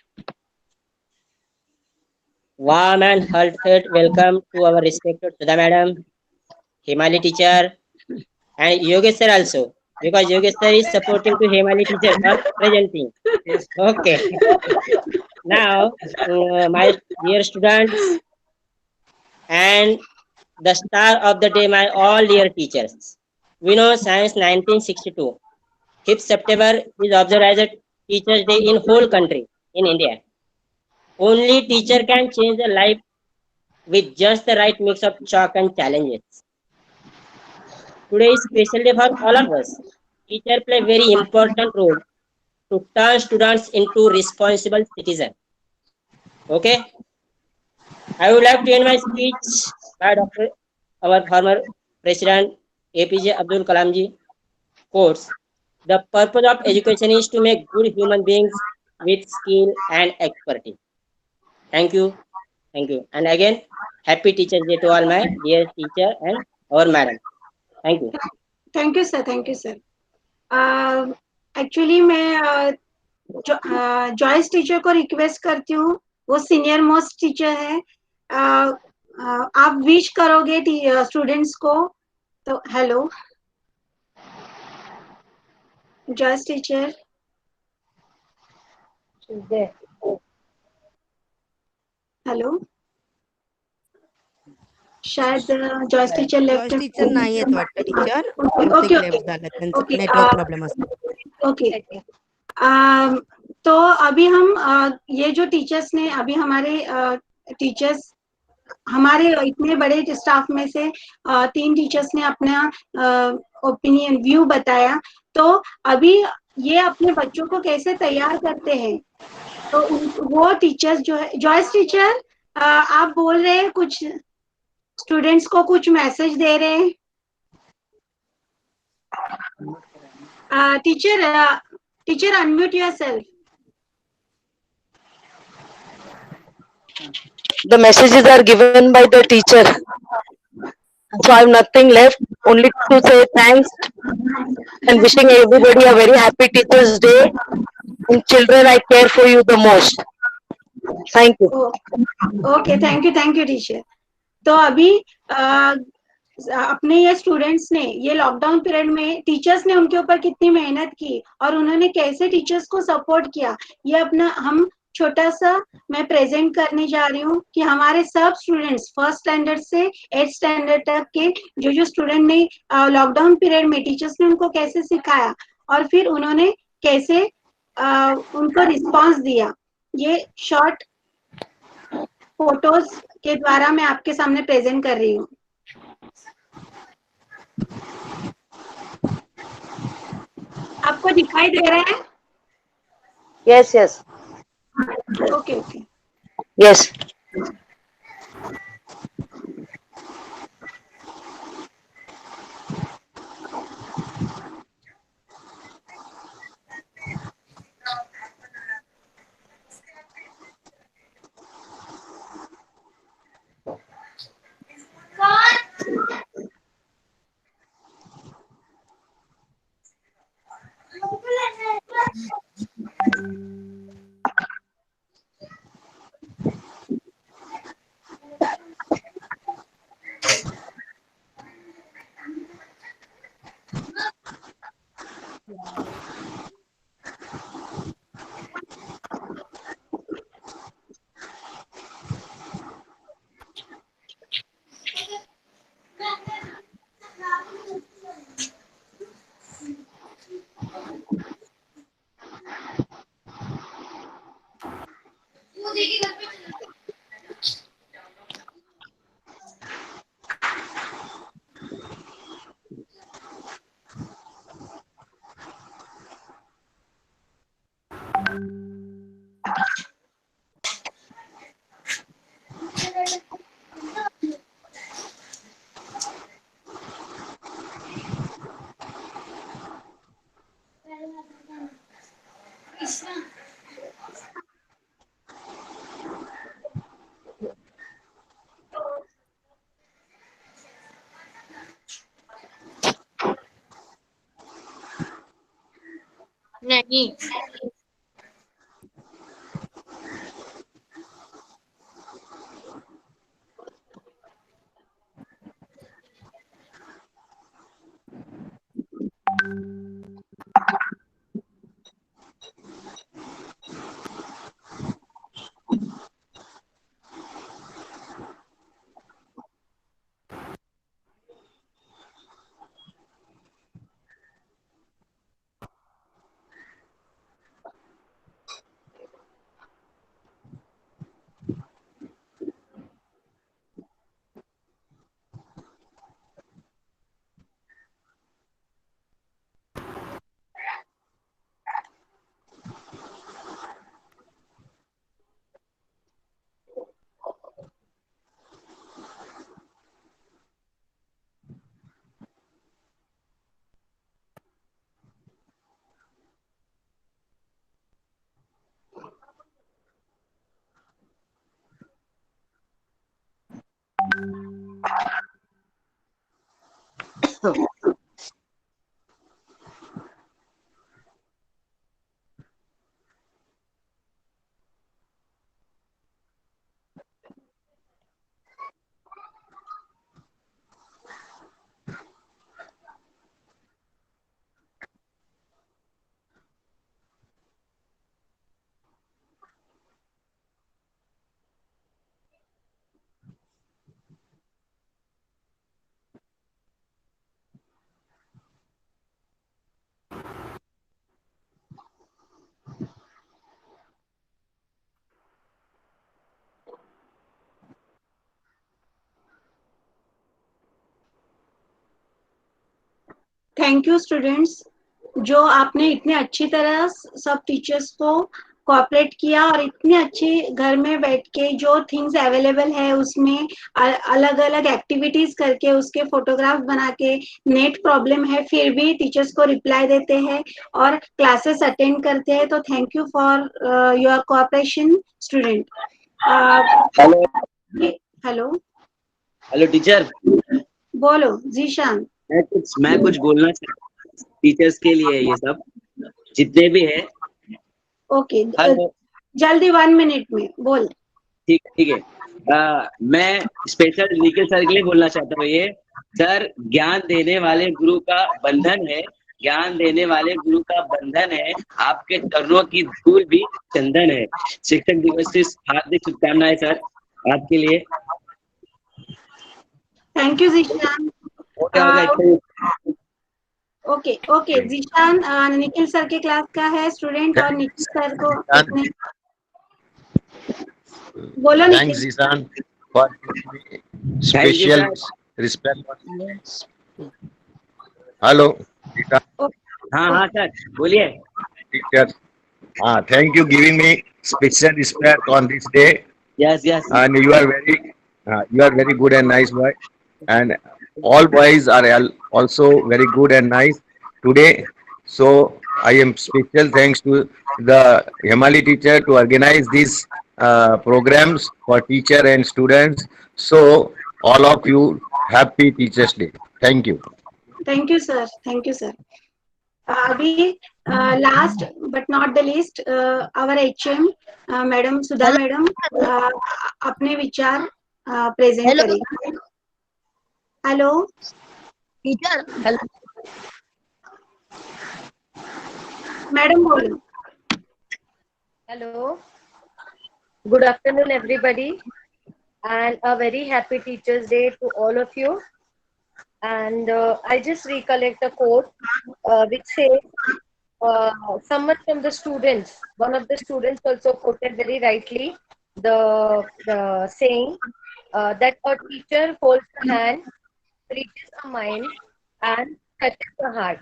Warm and heartfelt welcome to our respected Sudha madam, Hemali teacher, and Yogesh sir also, because Yogesh sir is supporting to Hemali teacher for presenting. Okay. Now, my dear students, and the star of the day, my all dear teachers. We know since 1962, 5th September is observed as a Teachers' Day in whole country in India. Only teacher can change the life with just the right mix of chalk and challenges. Today is special day for all of us. Teacher play very important role to turn students into responsible citizens. Okay, I would like to end my speech by Dr. our former President APJ Abdul Kalamji quotes: "The purpose of education is to make good human beings with skill and expertise." Thank you, thank you, and again, happy Teachers Day to all my dear teacher and our madam. Thank you. Thank you sir, thank you sir. Actually मैं Joyce teacher को request करती हूँ, वो senior most teacher है. आप wish करोगे students को, तो हेलो जॉयस टीचर. हेलो, शायद Joyce teacher left. Joyce teacher नाही आहेत वाटतं टीचर, ओके बहुतेक ओके लेफ्ट झालं, त्यांचा ओके नेटवर्क प्रॉब्लेम असतो. ओके. तो अभी हम ये जो टीचर्स ने अभी हमारे टीचर्स हमारे इतने बड़े स्टाफ में से 3 टीचर्स ने अपना ओपिनियन व्यू बताया. तो अभी ये अपने बच्चों को कैसे तैयार करते हैं, तो वो टीचर्स जो है, जॉयस टीचर आप बोल रहे हैं, कुछ स्टूडेंट्स को कुछ मैसेज दे रहे हैं. Teacher unmute yourself. The messages are given by the teacher. So I have nothing left, only to say thanks and wishing everybody a very happy Teachers' Day. And children, I care for you the most. Thank you. Okay, thank you teacher. तो अभी अपने ये students ने ये lockdown period में teachers ने उनके ऊपर कितनी मेहनत की और उन्होंने कैसे टीचर्स को सपोर्ट किया, ये अपना हम छोटा सा मैं प्रेजेंट करने जा रही हूँ कि हमारे सब स्टूडेंट्स 1st स्टैंडर्ड से 8th स्टैंडर्ड तक के जो स्टूडेंट ने लॉकडाउन पीरियड में टीचर्स ने उनको कैसे सिखाया और फिर उन्होंने कैसे उनको रिस्पांस दिया. ये शॉर्ट फोटोज के द्वारा मैं आपके सामने प्रेजेंट कर रही हूँ. आपको दिखाई दे रहा है? Yes, yes. Okay okay. Yes. नहीं. थैंक यू स्टूडेंट्स, जो आपने इतने अच्छी तरह सब टीचर्स को कोऑपरेट किया और इतने अच्छे घर में बैठ के जो थिंग्स अवेलेबल है उसमें अलग अलग एक्टिविटीज करके उसके फोटोग्राफ बना के, नेट प्रॉब्लम है फिर भी टीचर्स को रिप्लाई देते हैं और क्लासेस अटेंड करते हैं, तो thank you for your cooperation student. Hello hello hello teacher, बोलो जीशान। मैं कुछ बोलना चाहता हूँ टीचर्स के लिए, ये सब जितने भी हैं। ओके हेलो, जल्दी 1 मिनट में बोल। ठीक है। मैं स्पेशल निखिल सर के लिए बोलना चाहता हूँ। ये सर ज्ञान देने वाले गुरु का बंधन है, ज्ञान देने वाले गुरु का बंधन है, आपके चरणों की धूल भी चंदन है। शिक्षक दिवस की हार्दिक शुभकामनाएं सर आपके लिए। Thank you Zeeshan. Okay okay Zeeshan, Nikhil sir के क्लास का है स्टूडेंट और निखिल सर को अपने बोलो Nikhil. Thanks, Zishan, for special respect. Hello, Zishan. हाँ सर बोलिए। Teacher. Thank you giving me special respect on this day. Yes. And you are very good and nice boy. And all boys are also very good and nice today. So I am special thanks to the Himali teacher to organize these programs for teacher and students. So all of you, happy Teachers Day. Thank you. Thank you sir, thank you sir. अभी last but not the least our HM madam Sudha madam अपने विचार present करेंगे। Hello teacher, madam बोलो। Hello. Good afternoon, everybody, and a very happy Teachers' Day to all of you. And I just recollect a quote which says, someone from the students, one of the students also quoted very rightly the saying that a teacher holds the hand, reaches a mind, and touches the heart.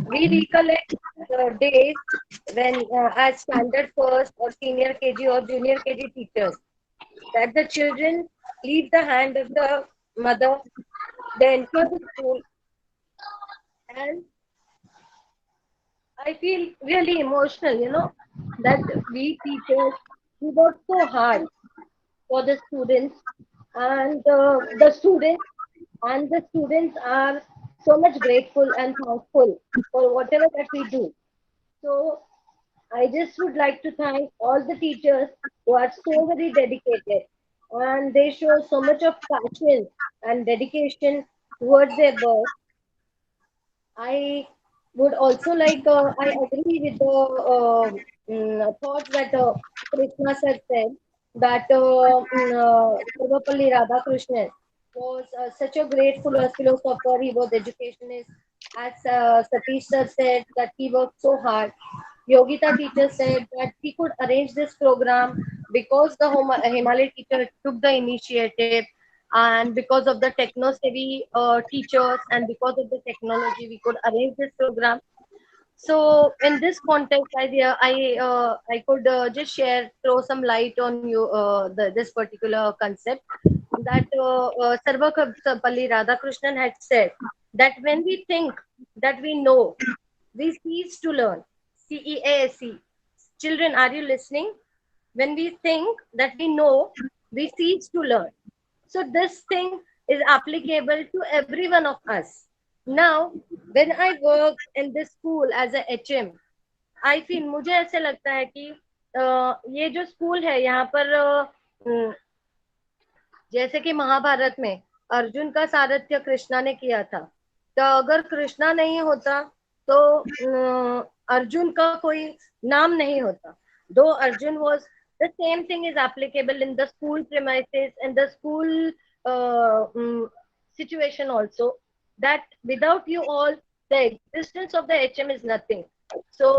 We recollect the days when, as standard first or senior KG or junior KG teachers, that the children leave the hand of the mother, they enter the school, and I feel really emotional, that we teachers, we work so hard for the students, and the students are so much grateful and thankful for whatever that we do. So I just would like to thank all the teachers who are so very dedicated, and they show so much of passion and dedication towards their work. I would also I agree with the thoughts that Krishna sir said, that Sarvapalli Radhakrishnan was such a great philosopher, he was educationist. As Satish sir said, that he worked so hard. Yogita teacher said that he could arrange this program because the Himalayan teacher took the initiative, and because of the techno-savvy teachers and because of the technology, we could arrange this program. So in this context, I could just throw some light on this particular concept, that Sarvapalli Radhakrishnan had said that when we think that we know, we cease to learn. CEASE. Children, are you listening? When we think that we know, we cease to learn. So this thing is applicable to every one of us. Now, when I work in this school as a HM, I feel, मुझे ऐसे लगता है कि ये जो school है यहाँ पर जैसे कि महाभारत में अर्जुन का सारथ्य कृष्णा ने किया था, तो अगर कृष्णा नहीं होता तो अर्जुन का कोई नाम नहीं होता. Though Arjun was, the same thing is applicable in the school premises and the school situation also, that without you all, the existence of the HM is nothing. So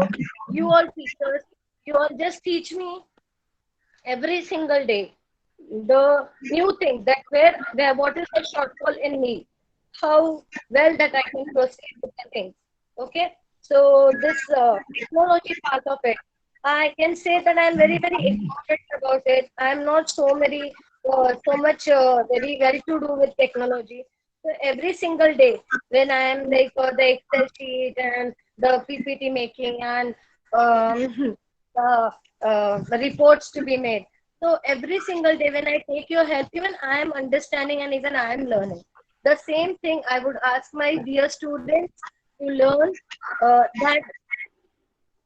you all teachers, you all just teach me every single day the new thing, that where what is the shortfall in me, how well that I can proceed with the things. Okay, so this technology part of it, I can say that I'm very very excited about it. I'm not so much very to do with technology. So every single day when I am like the Excel sheet and the PPT making and the reports to be made. So every single day when I take your help, even I am understanding and even I am learning. The same thing I would ask my dear students to learn, that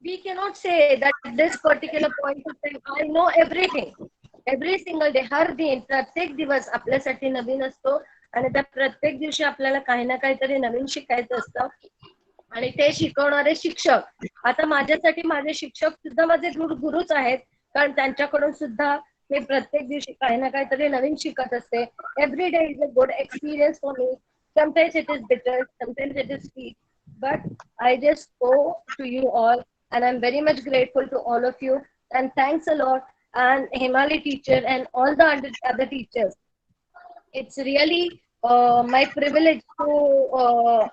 we cannot say that this particular point of time I know everything. Every single day, हर दिन, प्रत्येक दिवस आपल्यासाठी नवीन असतो आणि त्या प्रत्येक दिवशी आपल्याला काही ना काहीतरी नवीन शिकायचं असतं. आणि ते शिकवणारे शिक्षक, आता माझ्यासाठी माझे शिक्षक सुद्धा माझे गुरुच आहेत, कारण त्यांच्याकडून सुद्धा मी प्रत्येक दिवशी काही ना काहीतरी नवीन शिकत असते. Every day is a good experience for me. Sometimes it is bitter, sometimes it is sweet, but I just owe to you all, and I'm very much grateful to all of you. And thanks a lot, and Himali teacher and all the other teachers. It's really my privilege to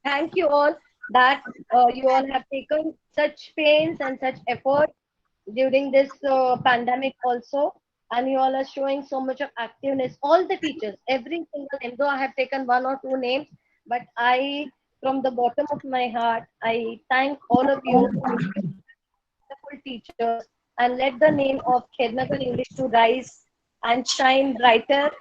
thank you all, that you all have taken such pains and such effort during this pandemic also, and you all are showing so much of activeness. All the teachers, every single name, though I have taken one or two names, but I, from the bottom of my heart, I thank all of you, wonderful teachers, and let the name of Khednagar English to rise and shine brighter,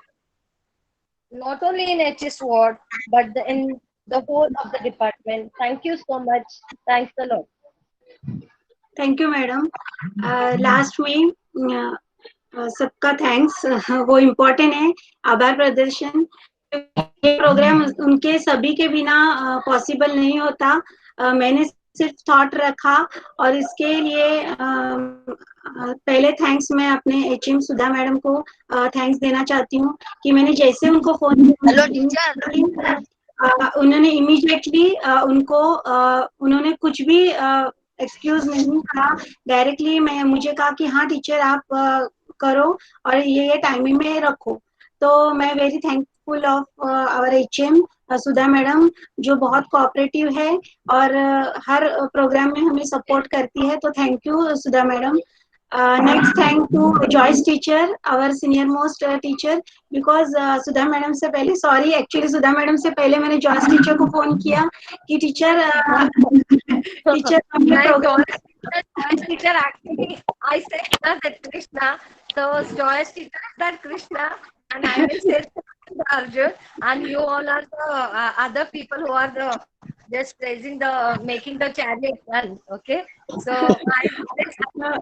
not only in HS Ward, but in the whole of the department. Thank you so much. Thanks a lot. Thank you madam. Last में सबका thanks, वो important है, आभार प्रदर्शन. ये programme उनके सभी के बिना पॉसिबल नहीं होता. मैंने सिर्फ थॉट रखा, और इसके लिए पहले थैंक्स मैं अपने HM सुधा मैडम को थैंक्स देना चाहती हूँ कि मैंने जैसे उनको फोन किया, उन्होंने इमीडिएटली उन्होंने कुछ भी एक्सक्यूज नहीं कहा. डायरेक्टली मुझे कहा कि हाँ टीचर आप करो और ये टाइमिंग में रखो. तो मैं very thankful of our HM Sudha madam, जो बहुत कोऑपरेटिव है और हर प्रोग्राम में हमें सपोर्ट करती है. तो thank you Sudha madam. Next thank to Joyce teacher, our senior most teacher, because Sudha madam से पहले, सॉरी एक्चुअली सुधा मैडम से पहले मैंने जॉयस टीचर को फोन किया कि teacher teacher, actually I said that Krishna, so Joyce teacher is that Krishna, and I will say Arjun, and you all are the other people who are the just praising the making the chariot run. Okay, so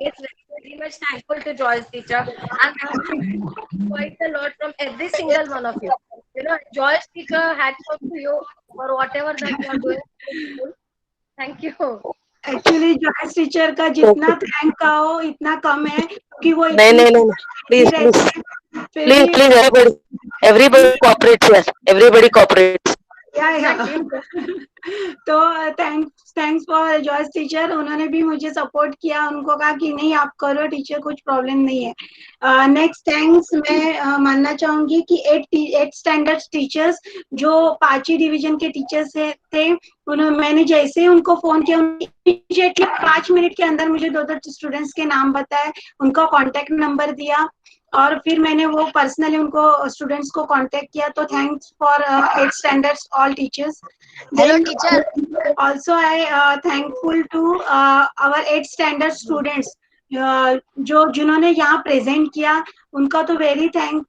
it's very much thankful to Joyce teacher, and quite a lot from every single one of you. You know, Joyce teacher, hats off to you for whatever that you are doing. Thank you. Actually Joyce teacher का जितना thank का हो इतना कम है, क्योंकि वो नहीं please everybody कोऑपरेट्स here, everybody कोऑपरेट्स. तो थैंक्स फॉर जॉयस टीचर. उन्होंने भी मुझे सपोर्ट किया, उनको कहा कि नहीं आप करो टीचर, कुछ प्रॉब्लम नहीं है. नेक्स्ट थैंक्स मैं मानना चाहूंगी कि 8 स्टैंडर्ड टीचर्स जो 5वीं डिवीजन के टीचर्स थे, मैंने जैसे उनको फोन किया, इमीडिएटली 5 मिनट के अंदर मुझे 2 स्टूडेंट्स के नाम बताए, उनका कॉन्टेक्ट नंबर दिया, और फिर मैंने वो पर्सनली उनको स्टूडेंट्स को कांटेक्ट किया. तो thanks for 8 standards all teachers. Hello teacher. Also I thankful to our 8 standard students जिन्होंने यहाँ प्रेजेंट किया, उनका तो वेरी थैंक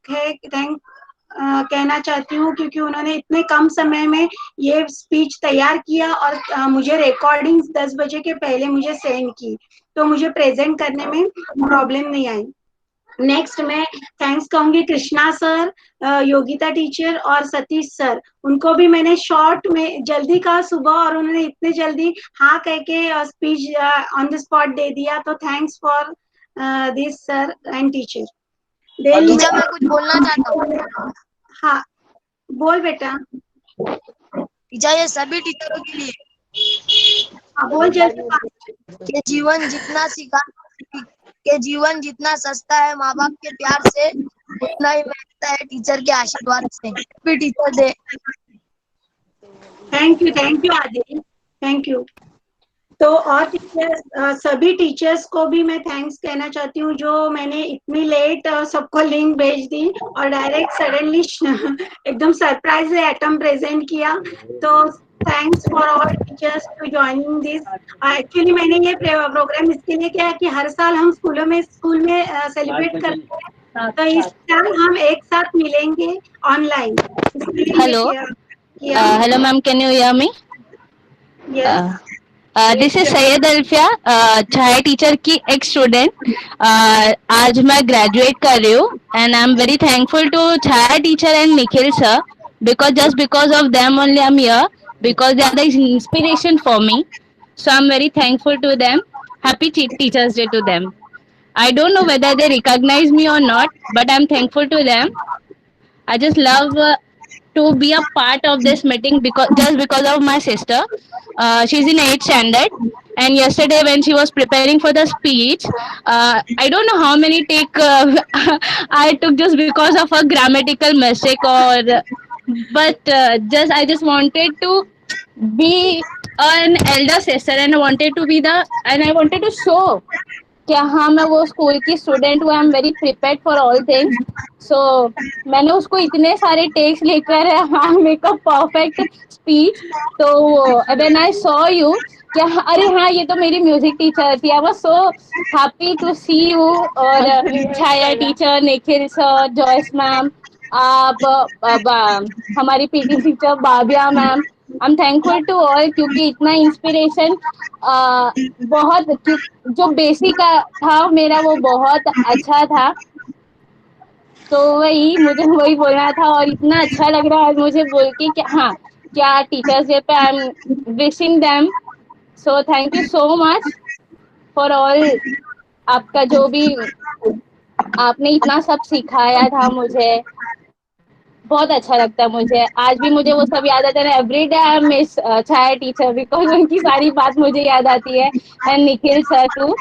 कहना चाहती हूँ, क्योंकि उन्होंने इतने कम समय में ये स्पीच तैयार किया और मुझे रिकॉर्डिंग्स 10 बजे के पहले मुझे सेंड की, तो मुझे प्रेजेंट करने में प्रॉब्लम नहीं आई। नेक्स्ट मैं थैंक्स कहूंगी कृष्णा सर, योगिता टीचर और सतीश सर। उनको भी मैंने शॉर्ट में जल्दी कहा सुबह और उन्होंने इतने जल्दी हाँ कह के स्पीच ऑन द स्पॉट दे दिया, तो thanks for this sir and teacher. Teacher मैं कुछ बोलना चाहता हूँ। हाँ बोल बेटा। टीचर ये सभी टीचरों के लिए बोल जल्दी। के जीवन जितना सस्ता है माँ बाप के प्यार से, उतना ही महंगा है टीचर के आशीर्वाद से। Happy teacher day. Thank you Adil, thank you. तो और टीचर्स, सभी टीचर्स को भी मैं थैंक्स कहना चाहती हूँ, जो मैंने इतनी लेट सबको लिंक भेज दी और डायरेक्ट सडनली एकदम सरप्राइज से एटम प्रेजेंट किया। तो thanks for all teachers to joining this. Actually मैंने ये प्रोग्राम इसके लिए किया कि हर साल हम स्कूल में सेलिब्रेट करते हैं, तो इस साल हम एक साथ मिलेंगे online. Hello ma'am, can you hear me? Yes. This is Syed Alfiya, Chhaya teacher की एक स्टूडेंट। आज मैं ग्रेजुएट कर रही हूँ and I am very thankful to Chhaya teacher and Nikhil sir, just because of them only I'm here, because they are the inspiration for me. So I'm very thankful to them. Happy Teachers Day to them. I don't know whether they recognize me or not, but I'm thankful to them. I just love to be a part of this meeting because of my sister. She's in 8th standard, and yesterday when she was preparing for the speech, I don't know how many take I took just because of a grammatical mistake, but I just wanted to be an elder sister, and I wanted to show कि हाँ मैं वो school की student हूँ, I am very prepared for all things. So मैंने उसको इतने सारे टेक्स्ट लेकर हाँ मेक अ परफेक्ट स्पीच। तो व्हेन आई सॉ यू क्या अरे हाँ ये तो मेरी म्यूजिक टीचर थी, I was so happy to see you. और Chhaya teacher, Nikhil sir, Joyce ma'am, आप हमारी PT teacher Babiya ma'am, I am thankful to all, क्योंकि इतना इंस्पिरेशन बहुत जो बेसिक था मेरा वो बहुत अच्छा था। तो मुझे वही बोलना था और इतना अच्छा लग रहा है मुझे बोल के कि हाँ क्या टीचर्स डे पे I am wishing them. So thank you so much for all. आपका जो भी आपने इतना सब सिखाया था मुझे बहुत अच्छा लगता है। मुझे आज भी मुझे वो सब याद आता है। Every day I miss Chhaya teacher because उनकी सारी बात मुझे याद आती है, एंड निखिल सर टू।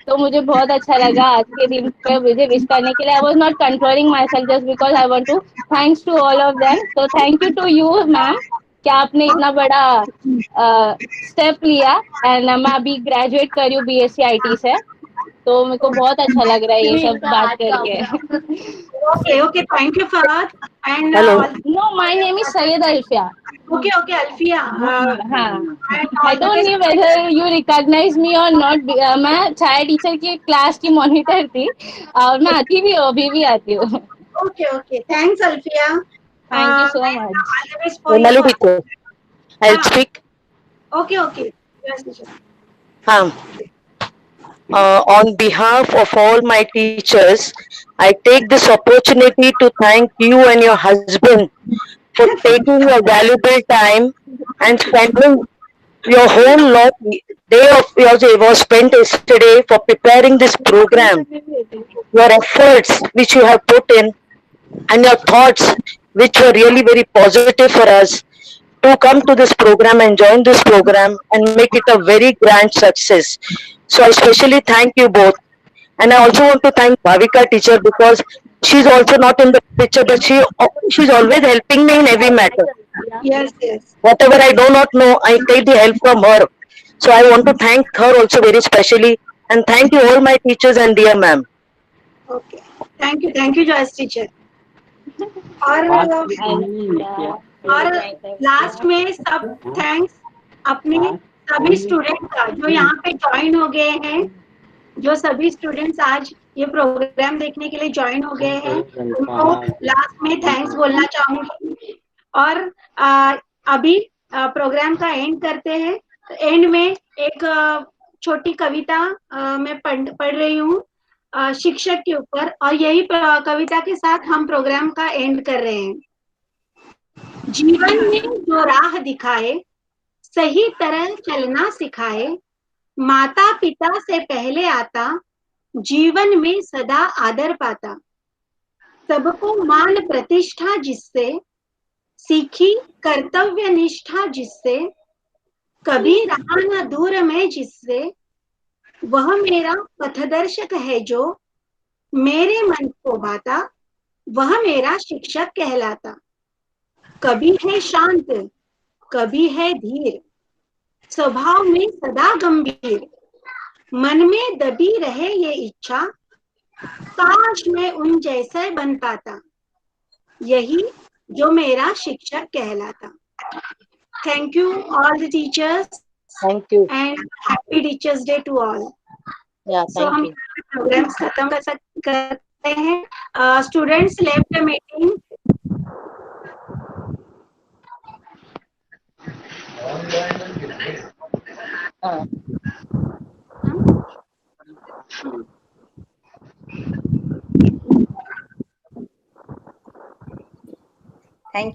तो मुझे बहुत अच्छा लगा आज के दिन पे मुझे विश करने के लिए। I was not controlling my self just because I want to thanks to all of them. तो thank you to you ma'am कि आपने इतना बड़ा स्टेप लिया, एंड मैं अभी ग्रेजुएट कर रही हूँ BSc IT से, तो मेरे को बहुत अच्छा लग रहा है ये सब बात करके। Okay, thank you Fahad. And Hello. No, my name is Syed Alfia. Okay, Alfia. I don't know whether you recognize me or not. मैं छाया टीचर की क्लास की मॉनिटर थी और मैं आती भी हूँ, अभी भी आती हूँ। Okay, thanks Alfia. Thank you so much. Monali teacher, I'll speak. Okay. Yes, teacher. On behalf of all my teachers, I take this opportunity to thank you and your husband for taking your valuable time and spending your whole day of yours was spent yesterday for preparing this program. Your efforts which you have put in and your thoughts which were really very positive for us to come to this program and join this program and make it a very grand success. So I especially thank you both. And I also want to thank Bhavika teacher because she's also not in the picture, but she's always helping me in every matter. Yes. Whatever I do not know, I take the help from her. So I want to thank her also very specially. And thank you all my teachers and dear ma'am. Okay. Thank you Joyce teacher. और last में सब thanks अपने सभी student का जो यहाँ पे join हो गए हैं, जो सभी स्टूडेंट्स आज ये प्रोग्राम देखने के लिए ज्वाइन हो गए हैं, उनको लास्ट में थैंक्स बोलना चाहूंगी। और अभी प्रोग्राम का एंड करते हैं। एंड में एक छोटी कविता मैं पढ़ रही हूँ शिक्षक के ऊपर, और यही कविता के साथ हम प्रोग्राम का एंड कर रहे हैं। जीवन में जो राह दिखाए, सही तरह चलना सिखाए, माता पिता से पहले आता, जीवन में सदा आदर पाता। सबको मान प्रतिष्ठा जिससे, सीखी कर्तव्य निष्ठा जिससे, कभी रहा न दूर में जिससे, वह मेरा पथदर्शक है जो मेरे मन को भाता, वह मेरा शिक्षक कहलाता। कभी है शांत, कभी है धीर, स्वभाव में सदा गंभीर, मन में दबी रहे ये इच्छा, काश मैं उन जैसे बन पाता, यही जो मेरा शिक्षक कहलाता। Thank you all the teachers, thank you and happy teachers day to all. So हम प्रोग्राम खत्म करते हैं। Students left the meeting.